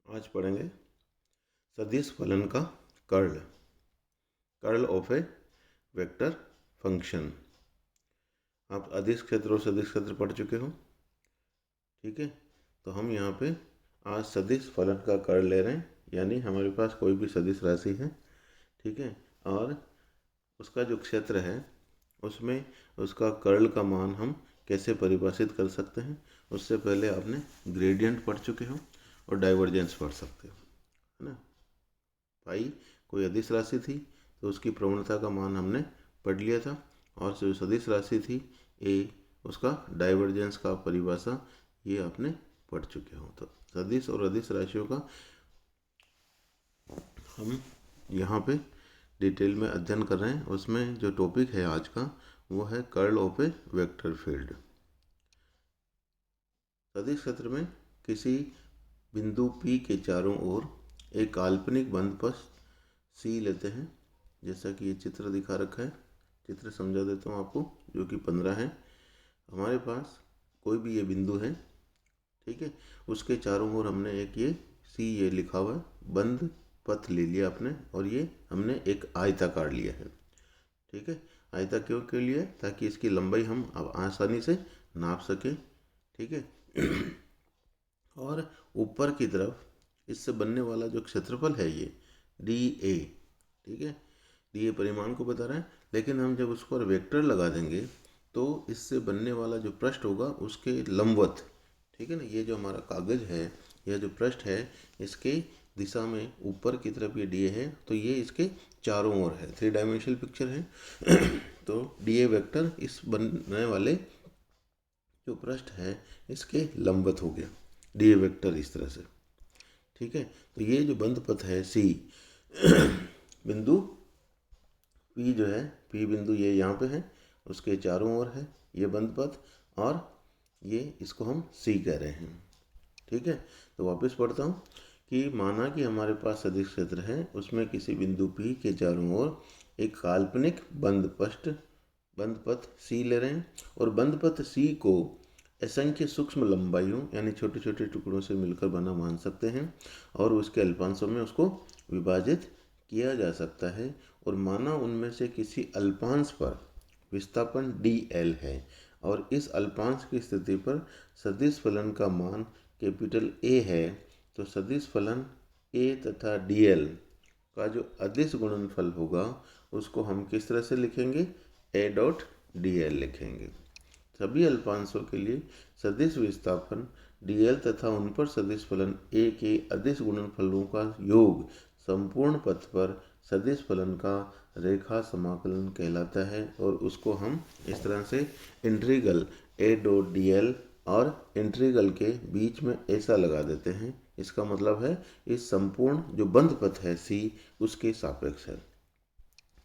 आज पढ़ेंगे सदिश फलन का curl of A vector function. आप अदिश क्षेत्र और सदिश क्षेत्र पढ़ चुके हो, ठीक है। तो हम यहाँ पे आज सदिश फलन का कर्ल ले रहे हैं, यानी हमारे पास कोई भी सदिश राशि है, ठीक है, और उसका जो क्षेत्र है उसमें उसका कर्ल का मान हम कैसे परिभाषित कर सकते हैं। उससे पहले आपने ग्रेडियंट पढ़ चुके हो और डाइवर्जेंस पढ़ सकते हो, है ना। पाई कोई अदिश राशि थी तो उसकी प्रवणता का मान हमने पढ़ लिया था, और जो सदिश राशि थी ए, उसका डाइवर्जेंस का परिभाषा ये आपने पढ़ चुके हो। तो सदिश और अदिश राशियों का हम यहाँ पे डिटेल में अध्ययन कर रहे हैं। उसमें जो टॉपिक है आज का वो है curl of A vector field. सदिश क्षेत्र में किसी बिंदु P के चारों ओर एक काल्पनिक बंधपथ C लेते हैं, जैसा कि ये चित्र दिखा रखा है। चित्र समझा देता हूँ आपको, जो कि 15 है। हमारे पास कोई भी ये बिंदु है, ठीक है, उसके चारों ओर हमने एक ये C ये लिखा हुआ है बंध पथ ले लिया आपने, और ये हमने एक आयताकार लिया है, ठीक है। आयता क्यों लिया, ताकि इसकी लंबाई हम अब आसानी से नाप सकें, ठीक है। और ऊपर की तरफ इससे बनने वाला जो क्षेत्रफल है ये DA, ठीक है, DA परिमाण को बता रहा है। लेकिन हम जब उसको वेक्टर लगा देंगे तो इससे बनने वाला जो पृष्ठ होगा उसके लंबवत, ठीक है ना, ये जो हमारा कागज है, यह जो पृष्ठ है, इसके दिशा में ऊपर की तरफ ये DA है, तो ये इसके चारों ओर है, 3 डायमेंशनल पिक्चर है। तो DA वेक्टर इस बनने वाले जो पृष्ठ है इसके लंबवत हो गया, DA वेक्टर इस तरह से, ठीक है। तो ये जो बंध पथ है C, बिंदु P जो है, P बिंदु ये यहाँ पे है, उसके चारों ओर है ये बंध पथ, और ये इसको हम C कह रहे हैं, ठीक है। तो वापस पढ़ता हूँ कि माना कि हमारे पास सदिश क्षेत्र है, उसमें किसी बिंदु P के चारों ओर एक काल्पनिक बंध पथ C ले रहे हैं, और बंध पथ C को असंख्य सूक्ष्म लंबाइयों यानी छोटे छोटे टुकड़ों से मिलकर बना मान सकते हैं, और उसके अल्पांशों में उसको विभाजित किया जा सकता है। और माना उनमें से किसी अल्पांश पर विस्थापन dl है, और इस अल्पांश की स्थिति पर सदिश फलन का मान कैपिटल A है, तो सदिश फलन A तथा dl का जो अदिश गुणनफल होगा उसको हम किस तरह से लिखेंगे, A डॉट dl लिखेंगे। सभी अल्पांशों के लिए सदिश विस्थापन dl तथा उन पर सदिश फलन A के अदिश गुणनफलों का योग संपूर्ण पथ पर सदिश फलन का रेखा समाकलन कहलाता है। और उसको हम इस तरह से इंटीग्रल A डॉट dl और इंटीग्रल के बीच में ऐसा लगा देते हैं, इसका मतलब है इस संपूर्ण जो बंध पथ है C उसके सापेक्ष है।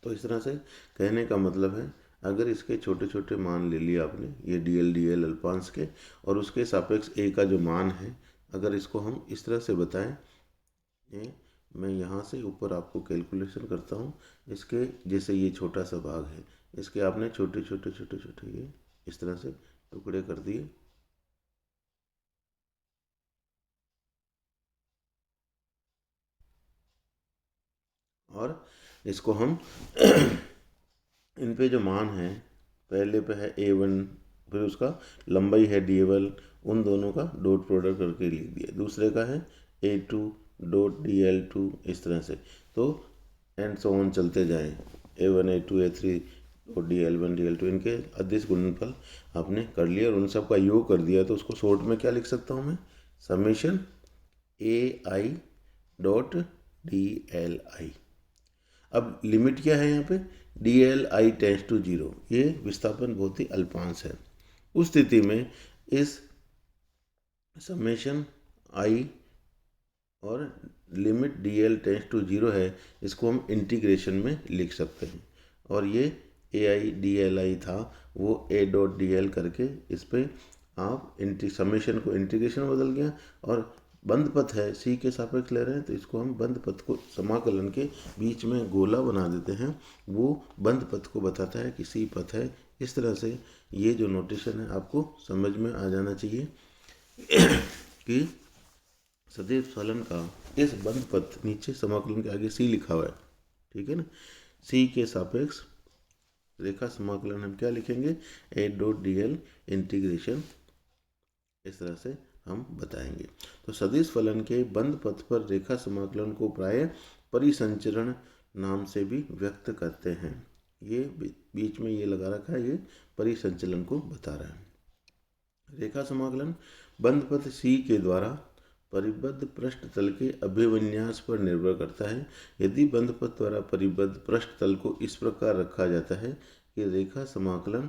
तो इस तरह से कहने का मतलब है, अगर इसके छोटे छोटे मान ले लिए आपने, ये dl अल्पांश के, और उसके सापेक्ष A का जो मान है, अगर इसको हम इस तरह से बताएं, ये मैं यहाँ से ऊपर आपको कैलकुलेशन करता हूँ, इसके जैसे ये छोटा सा भाग है, इसके आपने छोटे छोटे ये इस तरह से टुकड़े कर दिए, और इसको हम इन पे जो मान है, पहले पे है A1, फिर उसका लंबाई है dl, उन दोनों का डॉट प्रोडक्ट करके लिख दिया। दूसरे का है A2 डॉट dl2, इस तरह से, तो एंड सो ऑन चलते जाएं, A1 A2 A3 और dl1 dl2, इनके अदिश गुणनफल आपने कर लिया और उन सब का योग कर दिया। तो उसको शॉर्ट में क्या लिख सकता हूँ मैं, समेशन AI डॉट dli। अब लिमिट क्या है यहाँ पे, dli टेंड्स टू 0, ये विस्थापन बहुत ही अल्पांश है। उस स्थिति में इस समेशन I और लिमिट dl टेंड्स टू 0 है, इसको हम इंटीग्रेशन में लिख सकते हैं, और ये AI dli था, वो A डॉट dl करके इस पर आप समेशन को इंटीग्रेशन बदल गया, और बंध पथ है C के सापेक्ष ले रहे हैं, तो इसको हम बंध पथ को समाकलन के बीच में गोला बना देते हैं, वो बंध पथ को बताता है कि C पथ है। इस तरह से ये जो नोटेशन है आपको समझ में आ जाना चाहिए कि सदिश फलन का इस बंद पथ, नीचे समाकलन के आगे सी लिखा हुआ है, ठीक है ना, सी के सापेक्ष रेखा समाकलन हम क्या लिखेंगे, ए डॉट डी एल इंटीग्रेशन, इस तरह से हम बताएंगे। तो सदिश फलन के बंद पथ पर रेखा समाकलन को प्राय परिसंचरण नाम से भी व्यक्त करते हैं। ये बीच में ये लगा रखा है, ये परिसंचलन को बता रहा है। रेखा समाकलन बंद पथ सी के द्वारा परिबद्ध पृष्ठ तल के अभिविन्यास पर निर्भर करता है। यदि बंद पथ द्वारा परिबद्ध पृष्ठ तल को इस प्रकार रखा जाता है कि रेखा समाकलन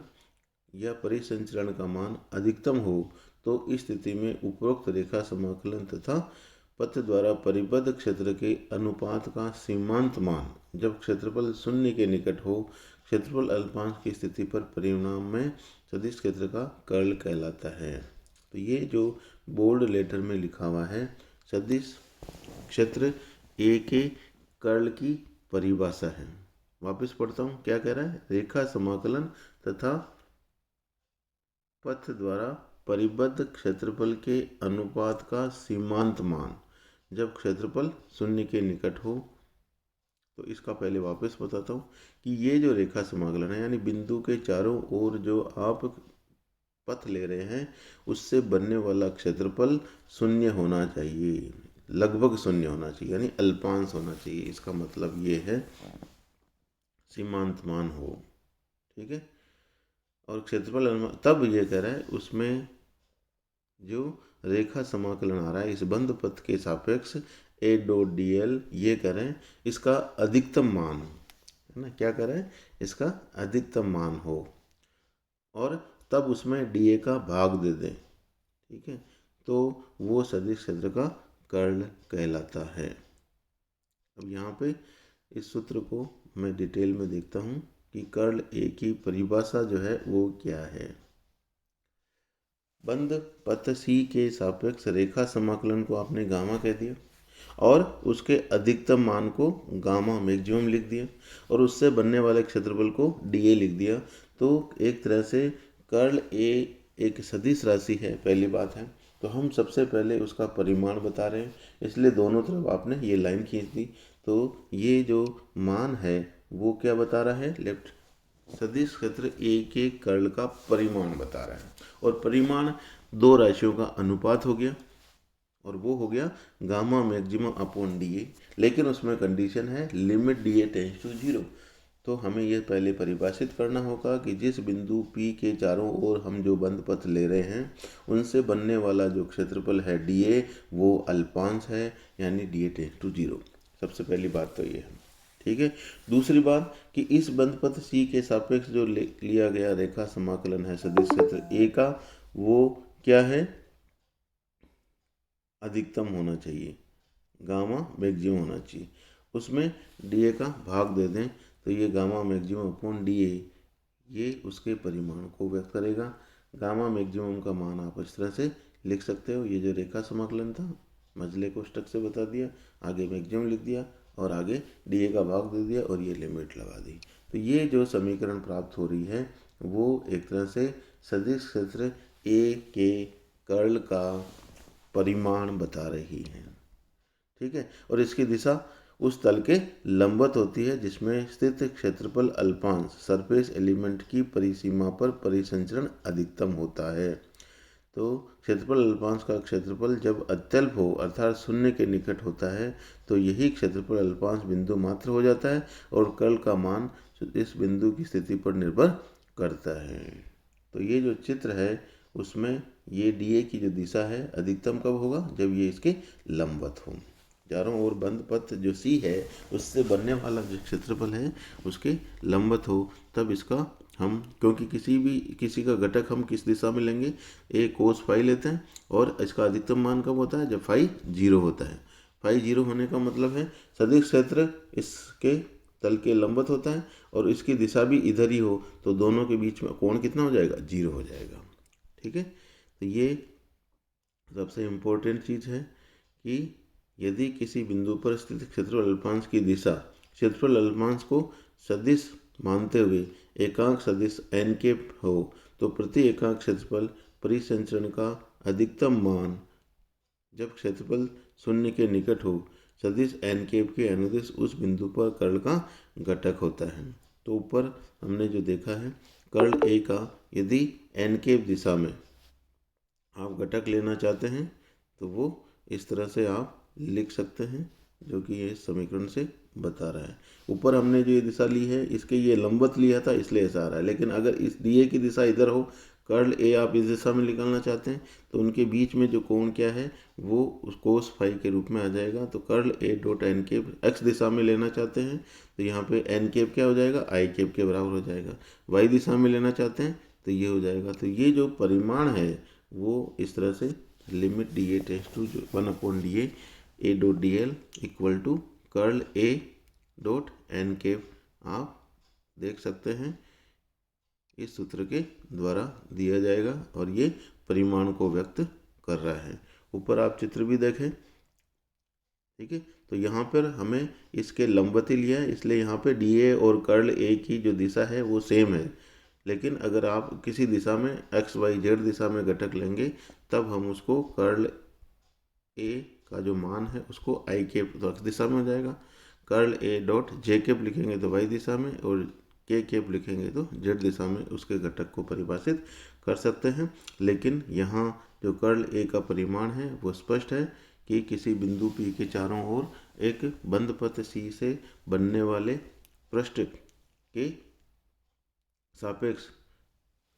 या परिसंचरण का मान अधिकतम हो, तो इस स्थिति में उपरोक्त रेखा समाकलन तथा पथ द्वारा परिबद्ध क्षेत्र के अनुपात का सीमांत मान जब क्षेत्रफल शून्य के निकट हो, क्षेत्रफल अल्पांश की स्थिति पर परिणाम में सदिश क्षेत्र का कर्ल कहलाता है। तो ये जो बोल्ड लेटर में लिखा हुआ है, सदिश क्षेत्र ए के कर्ल की परिभाषा है। वापस पढ़ता हूँ, क्या कह रहा है, रेखा समाकलन तथा पथ द्वारा परिबद्ध क्षेत्रफल के अनुपात का सीमांत मान जब क्षेत्रफल शून्य के निकट हो। तो इसका पहले वापस बताता हूँ कि ये जो रेखा समाकलन है, यानी बिंदु के चारों ओर जो आप पथ ले रहे हैं, उससे बनने वाला क्षेत्रफल शून्य होना चाहिए, लगभग शून्य होना चाहिए, यानी अल्पांश होना चाहिए। इसका मतलब ये है सीमांत मान हो, ठीक है। और क्षेत्रफल तब ये कह रहा है उसमें जो रेखा समाकलन आ रहा है इस बंद पथ के सापेक्ष ए डॉट डी एल, ये कह रहे हैं इसका अधिकतम मान है ना, क्या कह रहे हैं, इसका अधिकतम मान हो, और तब उसमें डी ए का भाग दे दें, ठीक है, तो वो सदिश क्षेत्र का कर्ल कहलाता है। अब यहाँ पे इस सूत्र को मैं डिटेल में देखता हूँ कि कर्ल ए की परिभाषा जो है वो क्या है। बंद पथ सी के सापेक्ष रेखा समाकलन को आपने गामा कह दिया और उसके अधिकतम मान को गामा मैक्सिमम लिख दिया और उससे बनने वाले क्षेत्रफल को डी ए लिख दिया। तो एक तरह से कर्ल ए एक सदिश राशि है, पहली बात है। तो हम सबसे पहले उसका परिमाण बता रहे हैं, इसलिए दोनों तरफ आपने ये लाइन खींच दी। तो ये जो मान है वो क्या बता रहा है, लेफ्ट सदिश क्षेत्र ए के कर्ल का परिमाण बता रहा है, और परिमाण दो राशियों का अनुपात हो गया, और वो हो गया gamma maximum upon D A. लेकिन उसमें कंडीशन है limit D A tends to 0। तो हमें यह पहले परिभाषित करना होगा कि जिस बिंदु P के चारों ओर हम जो बंद पथ ले रहे हैं उनसे बनने वाला जो क्षेत्रफल है डी ए वो अल्पांश है, यानी डी ए टेंस टू 0। सबसे पहली बात तो ये है, ठीक है। दूसरी बात कि इस बंद पथ C के सापेक्ष जो लिया गया रेखा समाकलन है सदिश क्षेत्र A का, वो क्या है, अधिकतम होना चाहिए, गामा मैक्सिमम होना चाहिए। उसमें डी ए का भाग दे दें तो ये गामा मैक्सिमम अपॉन डी ए, ये उसके परिमाण को व्यक्त करेगा। गामा मैक्सिमम का मान आप इस तरह से लिख सकते हो, ये जो रेखा समाकलन था मझले कोष्ठक से बता दिया, आगे मैक्सिमम लिख दिया और आगे डी ए का भाग दे दिया और ये लिमिट लगा दी। तो ये जो समीकरण प्राप्त हो रही है वो एक तरह से सदिश क्षेत्र ए के कर्ल का परिमाण बता रही है, ठीक है। और इसकी दिशा उस तल के लंबवत होती है जिसमें स्थित क्षेत्रफल अल्पांश सरफेस एलिमेंट की परिसीमा पर परिसंचरण अधिकतम होता है। तो क्षेत्रफल अल्पांश का क्षेत्रफल जब अत्यल्प हो अर्थात शून्य के निकट होता है तो यही क्षेत्रफल अल्पांश बिंदु मात्र हो जाता है और कर्ल का मान इस बिंदु की स्थिति पर निर्भर करता है। तो ये जो चित्र है उसमें ये डी ए की जो दिशा है अधिकतम कब होगा, जब ये इसके लंबवत हो, चारों ओर बंद पथ जो सी है उससे बनने वाला जो क्षेत्रफल है उसके लंबवत हो, तब इसका हम, क्योंकि किसी का घटक हम किस दिशा में लेंगे, ए कोस फाई लेते हैं, और इसका अधिकतम मान कब होता है, जब फाई 0 होता है। फाई 0 होने का मतलब है सदिश क्षेत्र इसके तल के लंबवत होता है और इसकी दिशा भी इधर ही हो, तो दोनों के बीच में कोण कितना हो जाएगा, 0 हो जाएगा, ठीक है। तो ये सबसे इम्पोर्टेंट चीज़ है कि यदि किसी बिंदु पर स्थित क्षेत्रफल अल्पांश की दिशा क्षेत्रफल अल्पांश को सदिश मानते हुए एकांक सदिश n के हो तो प्रति एकांक क्षेत्रफल परिसंचरण का अधिकतम मान जब क्षेत्रफल शून्य के निकट हो सदिश n कैप के अनुदिश उस बिंदु पर कर्ल का घटक होता है। तो ऊपर हमने जो देखा है कर्ल A का यदि n कैप दिशा में आप घटक लेना चाहते हैं तो वो इस तरह से आप लिख सकते हैं, जो कि ये समीकरण से बता रहा है। ऊपर हमने जो ये दिशा ली है इसके ये लंबवत लिया था इसलिए ऐसा आ रहा है, लेकिन अगर इस दिए की दिशा इधर हो, कर्ल ए आप इस दिशा में निकालना चाहते हैं तो उनके बीच में जो कोण क्या है वो उस कोस फाई के रूप में आ जाएगा। तो curl A dot N cap X दिशा में लेना चाहते हैं तो यहाँ पे एन कैप क्या हो जाएगा, आई कैप के बराबर हो जाएगा। वाई दिशा में लेना चाहते हैं तो ये हो जाएगा। तो ये जो परिमाण है वो इस तरह से limit D A tends to 1/DA A dot D L equal to curl A dot N cap आप देख सकते हैं इस सूत्र के द्वारा दिया जाएगा और ये परिमाण को व्यक्त कर रहा है। ऊपर आप चित्र भी देखें, ठीक है। तो यहाँ पर हमें इसके लंबवती लिया है इसलिए यहाँ पे डी ए और कर्ल ए की जो दिशा है वो सेम है, लेकिन अगर आप किसी दिशा में एक्स वाई जेड दिशा में घटक लेंगे तब हम उसको कर्ल ए का जो मान है उसको आई कैप तो एक्स दिशा में हो जाएगा, curl A dot J cap लिखेंगे तो वाई दिशा में और के कैप लिखेंगे तो जेड दिशा में उसके घटक को परिभाषित कर सकते हैं। लेकिन यहाँ जो कर्ल ए का परिमाण है वो स्पष्ट है कि किसी बिंदु पी के चारों ओर एक बंद पथ सी से बनने वाले पृष्ठ के सापेक्ष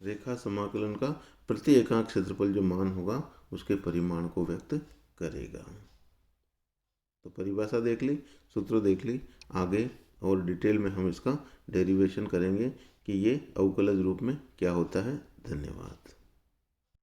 रेखा समाकलन का प्रति एकांक क्षेत्रफल जो मान होगा उसके परिमाण को व्यक्त करेगा। तो परिभाषा देख ली, सूत्र देख ली, आगे और डिटेल में हम इसका डेरिवेशन करेंगे कि ये अवकलज रूप में क्या होता है। धन्यवाद।